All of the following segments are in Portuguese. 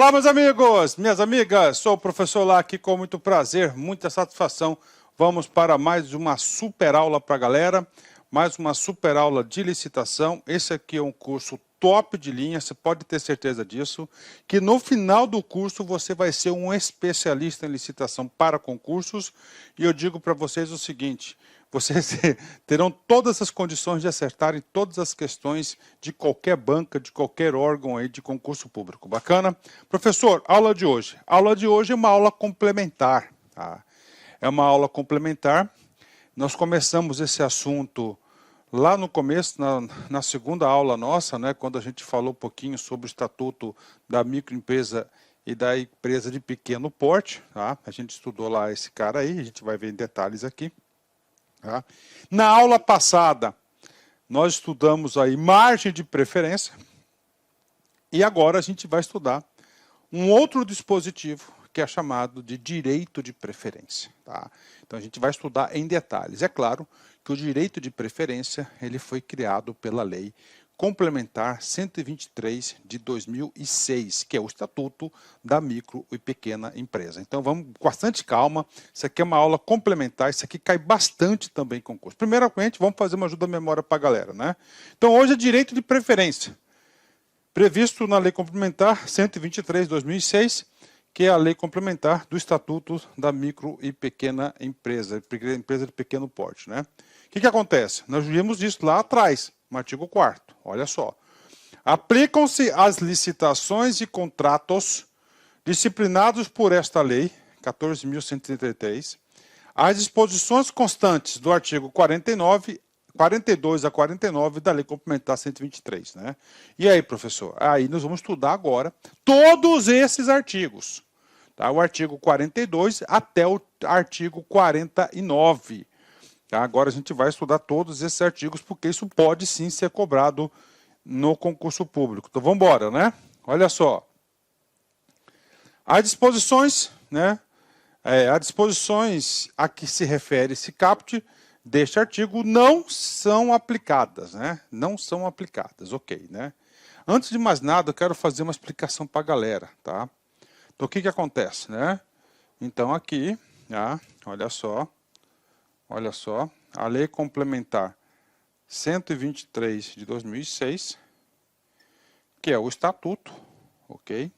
Olá, meus amigos, minhas amigas, sou o professor Lá aqui com muito prazer, muita satisfação. Vamos para mais uma super aula para a galera, mais uma super aula de licitação. Esse aqui é um curso top de linha, você pode ter certeza disso, que no final do curso você vai ser um especialista em licitação para concursos. E eu digo para vocês o seguinte: vocês terão todas as condições de acertarem todas as questões de qualquer banca, de qualquer órgão aí de concurso público. Bacana? Professor, aula de hoje. Aula de hoje é uma aula complementar. Tá? É uma aula complementar. Nós começamos esse assunto lá no começo, na segunda aula nossa, né, quando a gente falou um pouquinho sobre o estatuto da microempresa e da empresa de pequeno porte. Tá? A gente estudou lá esse cara aí, a gente vai ver em detalhes aqui. Tá? Na aula passada, nós estudamos aí margem de preferência e agora a gente vai estudar um outro dispositivo que é chamado de direito de preferência. Tá? Então a gente vai estudar em detalhes. É claro que o direito de preferência ele foi criado pela Lei Complementar 123 de 2006, que é o Estatuto da Micro e Pequena Empresa. Então vamos com bastante calma, isso aqui é uma aula complementar, isso aqui cai bastante também em concurso. Primeiramente, vamos fazer uma ajuda à memória para a galera, né? Então hoje é direito de preferência, previsto na Lei Complementar 123 de 2006, que é a lei complementar do Estatuto da Micro e Pequena Empresa, empresa de pequeno porte, né? O que acontece? Nós vimos isso lá atrás, no artigo 4º. Olha só. Aplicam-se as licitações e contratos disciplinados por esta lei, 14.133, as disposições constantes do artigo 42 a 49 da Lei Complementar 123. Né? E aí, professor? Aí nós vamos estudar agora todos esses artigos. Tá? O artigo 42 até o artigo 49. Tá? Agora a gente vai estudar todos esses artigos, porque isso pode sim ser cobrado no concurso público. Então vamos embora, né? Olha só. As disposições, né? As disposições a que se refere esse caput deste artigo não são aplicadas, né? Não são aplicadas, ok, né? Antes de mais nada, eu quero fazer uma explicação para a galera, tá? Então, o que acontece, né? Então, aqui, olha só, a Lei Complementar 123 de 2006, que é o Estatuto, ok?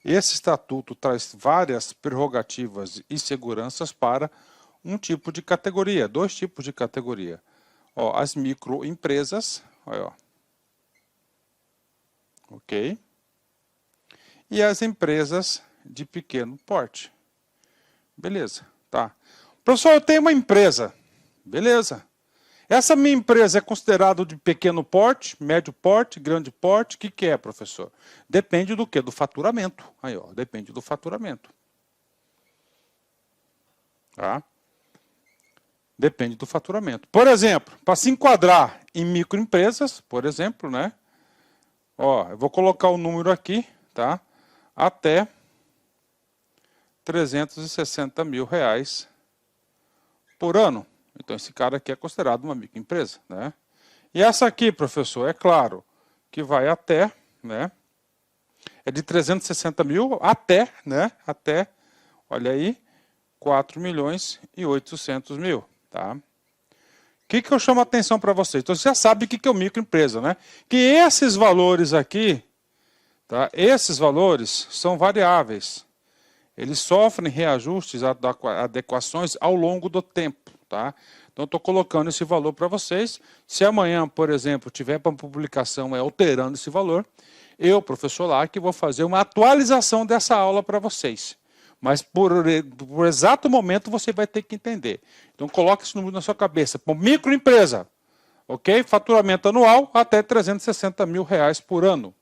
Esse Estatuto traz várias prerrogativas e seguranças para um tipo de categoria, dois tipos de categoria. Ó, as microempresas, ó, ok? E as empresas de pequeno porte. Beleza, tá. Professor, eu tenho uma empresa. Beleza. Essa minha empresa é considerada de pequeno porte, médio porte, grande porte? O que é, professor? Depende do quê? Do faturamento. Aí, ó, depende do faturamento. Tá? Depende do faturamento. Por exemplo, para se enquadrar em microempresas, por exemplo, né? Ó, eu vou colocar o número aqui, tá? Até 360 mil reais por ano. Então, esse cara aqui é considerado uma microempresa, né? E essa aqui, professor, é claro que vai até, né? É de 360 mil até, né? Até, olha aí, 4.800.000, tá? O que eu chamo a atenção para vocês? Então, você já sabe o que é o microempresa, né? Que esses valores aqui, tá? Esses valores são variáveis. Eles sofrem reajustes, adequações ao longo do tempo. Tá? Então, estou colocando esse valor para vocês. Se amanhã, por exemplo, tiver para publicação alterando esse valor, eu, professor Lark, vou fazer uma atualização dessa aula para vocês. Mas, por exato momento, você vai ter que entender. Então, coloque esse número na sua cabeça. Por microempresa, ok? Faturamento anual até 360 mil reais por ano.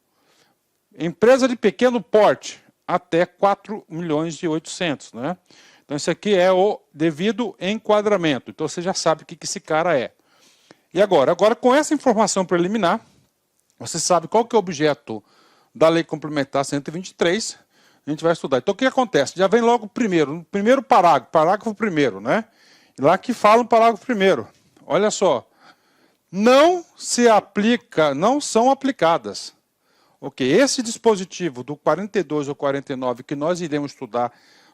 Empresa de pequeno porte, até 4.800.000, né? Então, esse aqui é o devido enquadramento. Então, você já sabe o que esse cara é. E agora com essa informação preliminar, você sabe qual que é o objeto da Lei Complementar 123, a gente vai estudar. Então, o que acontece? Já vem logo no primeiro parágrafo primeiro, né? Lá que fala o parágrafo primeiro. Olha só. Não são aplicadas Ok, esse dispositivo do 42 ou 49 que nós iremos estudar,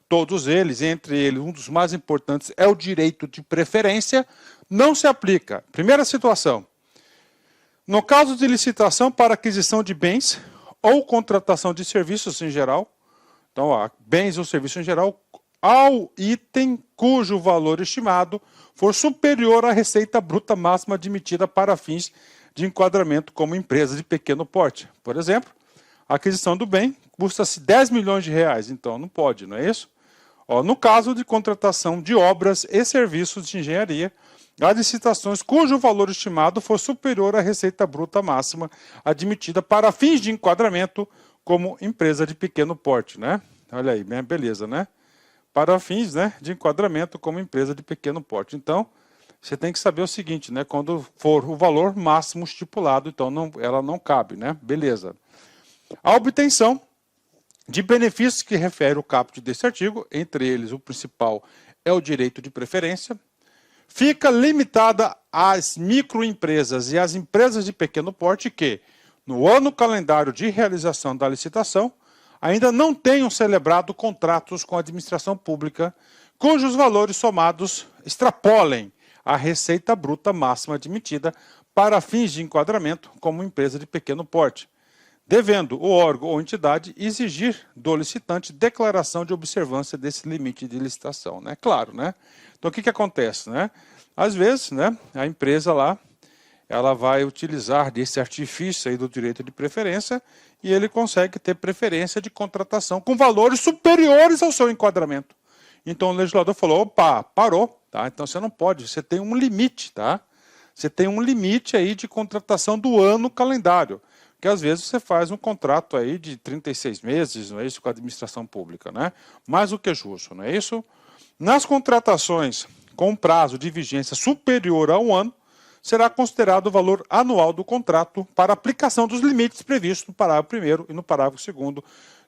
todos eles, entre eles, um dos mais importantes é o direito de preferência, não se aplica. Primeira situação, no caso de licitação para aquisição de bens ou contratação de serviços em geral, então, bens ou serviços em geral, ao item cujo valor estimado for superior à receita bruta máxima admitida para fins de enquadramento como empresa de pequeno porte. Por exemplo, a aquisição do bem custa-se 10 milhões de reais, então não pode, não é isso? No caso de contratação de obras e serviços de engenharia, as licitações cujo valor estimado for superior à receita bruta máxima admitida para fins de enquadramento como empresa de pequeno porte, né? Olha aí, beleza, né? Para fins, né, de enquadramento como empresa de pequeno porte. Então, você tem que saber o seguinte, né? Quando for o valor máximo estipulado, então ela não cabe, né? Beleza. A obtenção de benefícios que refere o caput deste artigo, entre eles o principal é o direito de preferência, fica limitada às microempresas e às empresas de pequeno porte que, no ano calendário de realização da licitação, ainda não tenham celebrado contratos com a administração pública cujos valores somados extrapolem a receita bruta máxima admitida para fins de enquadramento como empresa de pequeno porte, devendo o órgão ou entidade exigir do licitante declaração de observância desse limite de licitação, né? Claro, né? Então, o que acontece, né? Às vezes, né, a empresa lá, ela vai utilizar desse artifício aí do direito de preferência e ele consegue ter preferência de contratação com valores superiores ao seu enquadramento. Então, o legislador falou, opa, parou, tá? Então, você não pode, você tem um limite, tá? Você tem um limite aí de contratação do ano calendário. Que às vezes você faz um contrato aí de 36 meses, não é isso, com a administração pública, né? Mais do que justo, não é isso? Nas contratações com prazo de vigência superior a um ano, será considerado o valor anual do contrato para aplicação dos limites previstos no parágrafo 1º e no parágrafo 2º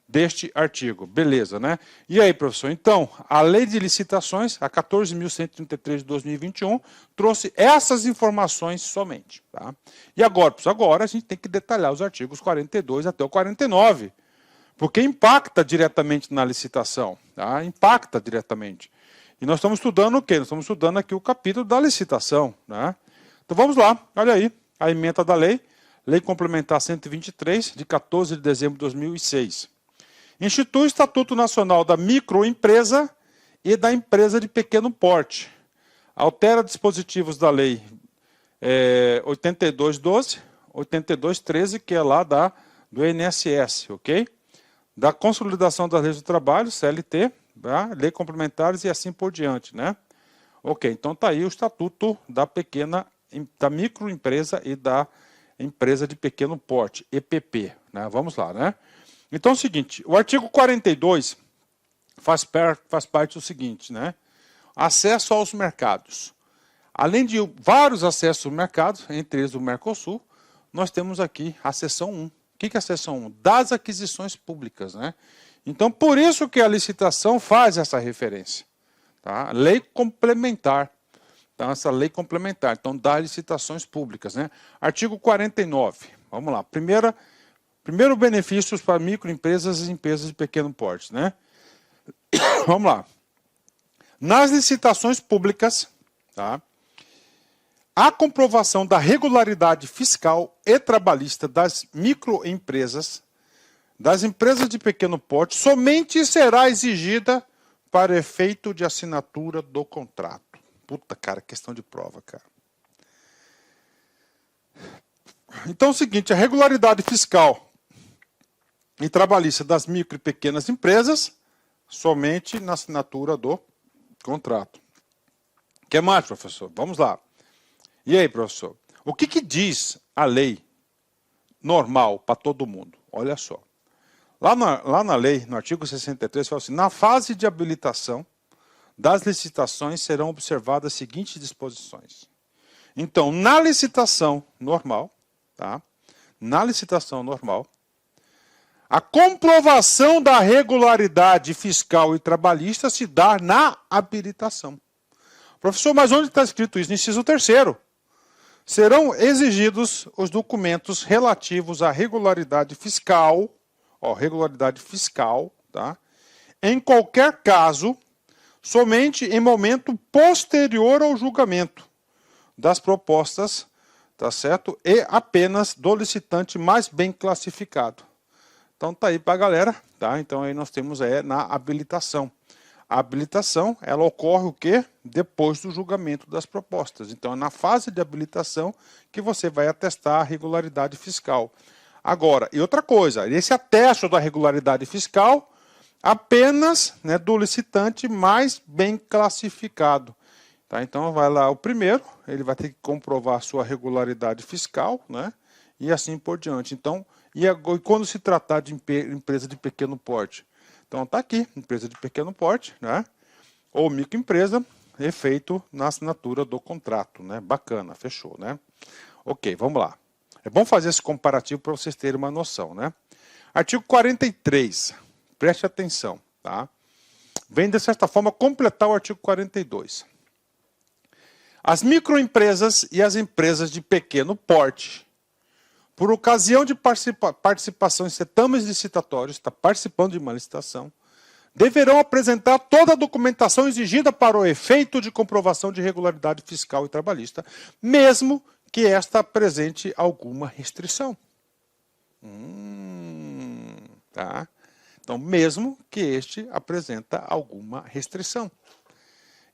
deste artigo. Beleza, né? E aí, professor? Então, a Lei de Licitações, a 14.133 de 2021, trouxe essas informações somente. Tá? E agora, professor, agora a gente tem que detalhar os artigos 42 até o 49, porque impacta diretamente na licitação. Tá? Impacta diretamente. E nós estamos estudando o quê? Nós estamos estudando aqui o capítulo da licitação. Né? Então vamos lá, olha aí, a emenda da lei, Lei Complementar 123, de 14 de dezembro de 2006. Institui o Estatuto Nacional da Microempresa e da Empresa de Pequeno Porte. Altera dispositivos da Lei 8212, 8213, que é lá do INSS, ok? Da Consolidação das Leis do Trabalho, CLT, tá? Lei Complementares e assim por diante, né? Ok, então está aí o Estatuto da Microempresa e da Empresa de Pequeno Porte, EPP, né? Vamos lá, né? Então é o seguinte, o artigo 42 faz parte do seguinte, né? Acesso aos mercados. Além de vários acessos ao mercado, entre eles o Mercosul, nós temos aqui a seção 1. O que é a seção 1? Das aquisições públicas, né? Então, por isso que a licitação faz essa referência. Tá? Lei complementar. Então, essa lei complementar, então, das licitações públicas, né? Artigo 49. Vamos lá. Primeiro, benefícios para microempresas e empresas de pequeno porte, né? Vamos lá. Nas licitações públicas, tá? A comprovação da regularidade fiscal e trabalhista das microempresas, das empresas de pequeno porte, somente será exigida para efeito de assinatura do contrato. Puta, cara, questão de prova, cara. Então é o seguinte, a regularidade fiscal e trabalhista das micro e pequenas empresas, somente na assinatura do contrato. O que mais, professor? Vamos lá. E aí, professor? O que diz a lei normal para todo mundo? Olha só. Lá na lei, no artigo 63, fala assim, na fase de habilitação das licitações serão observadas as seguintes disposições. Então, na licitação normal, tá? Na licitação normal, a comprovação da regularidade fiscal e trabalhista se dá na habilitação. Professor, mas onde está escrito isso? No inciso 3º. serão exigidos os documentos relativos à regularidade fiscal, regularidade fiscal, tá? Em qualquer caso, somente em momento posterior ao julgamento das propostas, tá certo? E apenas do licitante mais bem classificado. Então tá aí para a galera, tá? Então aí nós temos na habilitação. A habilitação, ela ocorre o quê? Depois do julgamento das propostas. Então é na fase de habilitação que você vai atestar a regularidade fiscal. Agora, e outra coisa, esse atesto da regularidade fiscal apenas, né, do licitante mais bem classificado. Tá? Então vai lá o primeiro, ele vai ter que comprovar a sua regularidade fiscal, né, e assim por diante. Então, e quando se tratar de empresa de pequeno porte? Então está aqui, empresa de pequeno porte, né, ou microempresa, efeito na assinatura do contrato, né? Bacana, fechou, né? Ok, vamos lá. É bom fazer esse comparativo para vocês terem uma noção, né? Artigo 43, preste atenção, tá? Vem, de certa forma, completar o artigo 42. As microempresas e as empresas de pequeno porte, por ocasião de participação em certames licitatórios, está participando de uma licitação, deverão apresentar toda a documentação exigida para o efeito de comprovação de regularidade fiscal e trabalhista, mesmo que esta apresente alguma restrição. Tá? Então, mesmo que este apresenta alguma restrição.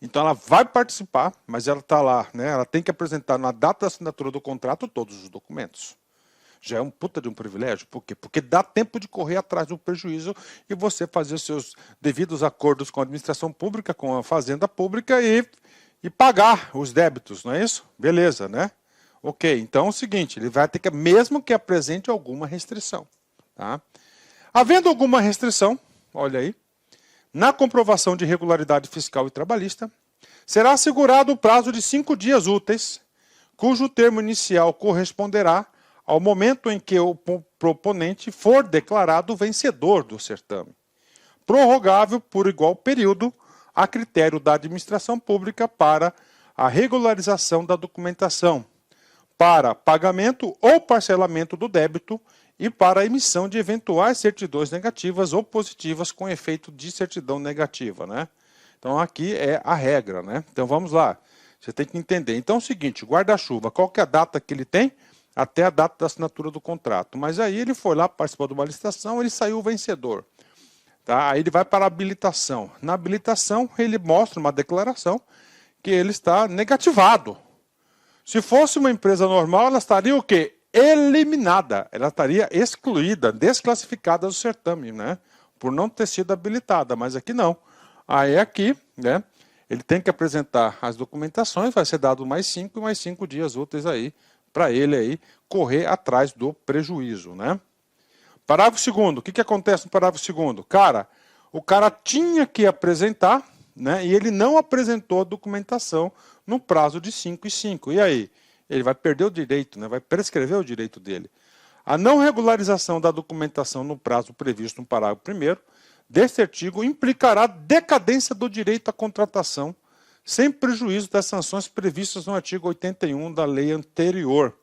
Então, ela vai participar, mas ela está lá, né? Ela tem que apresentar na data da assinatura do contrato todos os documentos. Já é um puta de um privilégio. Por quê? Porque dá tempo de correr atrás do prejuízo e você fazer os seus devidos acordos com a administração pública, com a fazenda pública e pagar os débitos, não é isso? Beleza, né? Ok, então é o seguinte, ele vai ter que, mesmo que apresente alguma restrição. Tá? Havendo alguma restrição, olha aí, na comprovação de regularidade fiscal e trabalhista, será assegurado o prazo de 5 dias úteis, cujo termo inicial corresponderá ao momento em que o proponente for declarado vencedor do certame, prorrogável por igual período a critério da administração pública para a regularização da documentação, para pagamento ou parcelamento do débito e para a emissão de eventuais certidões negativas ou positivas com efeito de certidão negativa, né? Então aqui é a regra, né? Então vamos lá. Você tem que entender. Então é o seguinte, guarda-chuva, qual que é a data que ele tem? Até a data da assinatura do contrato. Mas aí ele foi lá, participou de uma licitação, ele saiu vencedor. Tá? Aí ele vai para a habilitação. Na habilitação ele mostra uma declaração que ele está negativado. Se fosse uma empresa normal, ela estaria o quê? Eliminada. Ela estaria excluída, desclassificada do certame, né? Por não ter sido habilitada, mas aqui não. Aí aqui, né? Ele tem que apresentar as documentações, vai ser dado mais 5 dias úteis aí, para ele aí correr atrás do prejuízo, né? Parágrafo 2º, o que acontece no parágrafo 2º? O cara tinha que apresentar, né? E ele não apresentou a documentação no prazo de 5 e 5. E aí? Ele vai perder o direito, né? Vai prescrever o direito dele. A não regularização da documentação no prazo previsto no parágrafo 1º deste artigo implicará decadência do direito à contratação, sem prejuízo das sanções previstas no artigo 81 da lei anterior,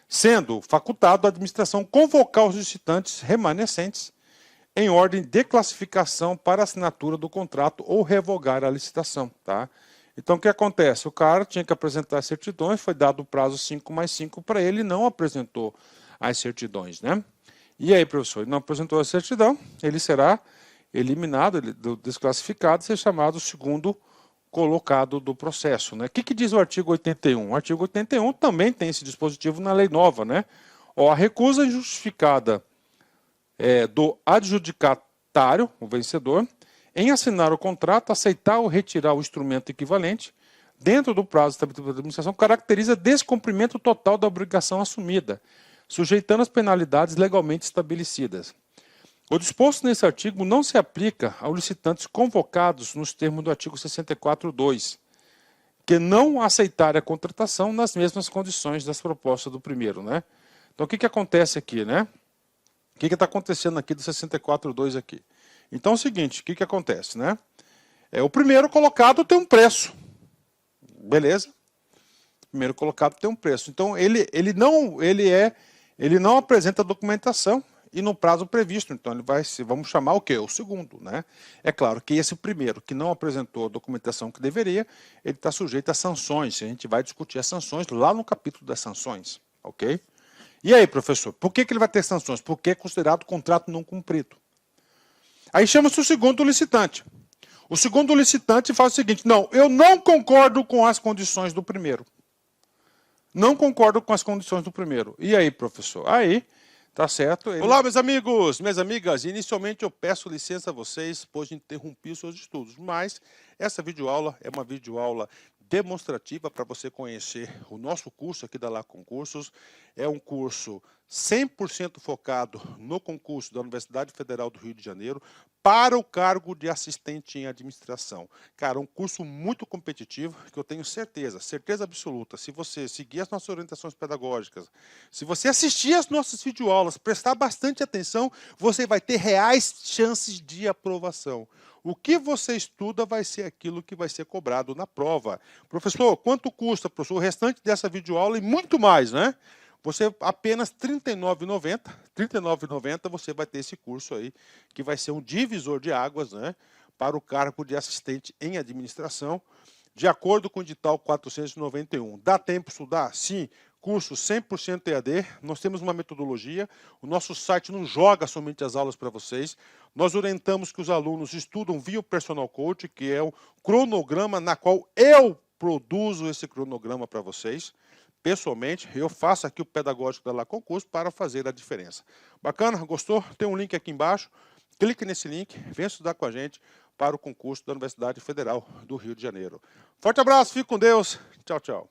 sendo facultado à administração convocar os licitantes remanescentes em ordem de classificação para assinatura do contrato ou revogar a licitação. Tá? Então, o que acontece? O cara tinha que apresentar as certidões, foi dado o prazo 5 mais 5 para ele, não apresentou as certidões. Né? E aí, professor, ele não apresentou a certidão, ele será eliminado, desclassificado, ser chamado segundo colocado do processo. Né? O que diz o artigo 81? O artigo 81 também tem esse dispositivo na lei nova. Né? A recusa injustificada do adjudicatário, o vencedor, em assinar o contrato, aceitar ou retirar o instrumento equivalente, dentro do prazo estabelecido pela administração, caracteriza descumprimento total da obrigação assumida, sujeitando as penalidades legalmente estabelecidas. O disposto nesse artigo não se aplica aos licitantes convocados nos termos do artigo 64.2, que não aceitarem a contratação nas mesmas condições das propostas do primeiro. Né? Então, o que acontece aqui? Né? O que está acontecendo aqui do 64.2 aqui? Então, é o seguinte, o que acontece? Né? O primeiro colocado tem um preço. Beleza? primeiro colocado tem um preço. Então, ele não apresenta documentação e no prazo previsto. Então, ele vai ser, vamos chamar o quê? O segundo, né? É claro que esse primeiro, que não apresentou a documentação que deveria, ele está sujeito a sanções. A gente vai discutir as sanções lá no capítulo das sanções, ok? E aí, professor, por que ele vai ter sanções? Porque é considerado contrato não cumprido. Aí chama-se o segundo licitante. O segundo licitante faz o seguinte: não, eu não concordo com as condições do primeiro. Não concordo com as condições do primeiro. E aí, professor? Aí, tá certo. Olá, meus amigos, minhas amigas. Inicialmente eu peço licença a vocês, pois interrompi os seus estudos. Mas essa videoaula é uma videoaula demonstrativa para você conhecer o nosso curso aqui da La Concursos. É um curso 100% focado no concurso da Universidade Federal do Rio de Janeiro para o cargo de assistente em administração. Cara, um curso muito competitivo que eu tenho certeza absoluta, se você seguir as nossas orientações pedagógicas, se você assistir as nossas videoaulas, prestar bastante atenção, você vai ter reais chances de aprovação. O que você estuda vai ser aquilo que vai ser cobrado na prova. Professor, quanto custa, professor, o restante dessa videoaula e muito mais, né? Você apenas R$ 39,90, R$ 39,90 você vai ter esse curso aí, que vai ser um divisor de águas, né, para o cargo de assistente em administração, de acordo com o edital 491. Dá tempo de estudar? Sim. Curso 100% EAD, nós temos uma metodologia, o nosso site não joga somente as aulas para vocês, nós orientamos que os alunos estudam via o Personal Coach, que é o cronograma na qual eu produzo esse cronograma para vocês. Pessoalmente, eu faço aqui o pedagógico da La Concurso para fazer a diferença. Bacana? Gostou? Tem um link aqui embaixo. Clique nesse link, venha estudar com a gente para o concurso da Universidade Federal do Rio de Janeiro. Forte abraço, fique com Deus. Tchau, tchau.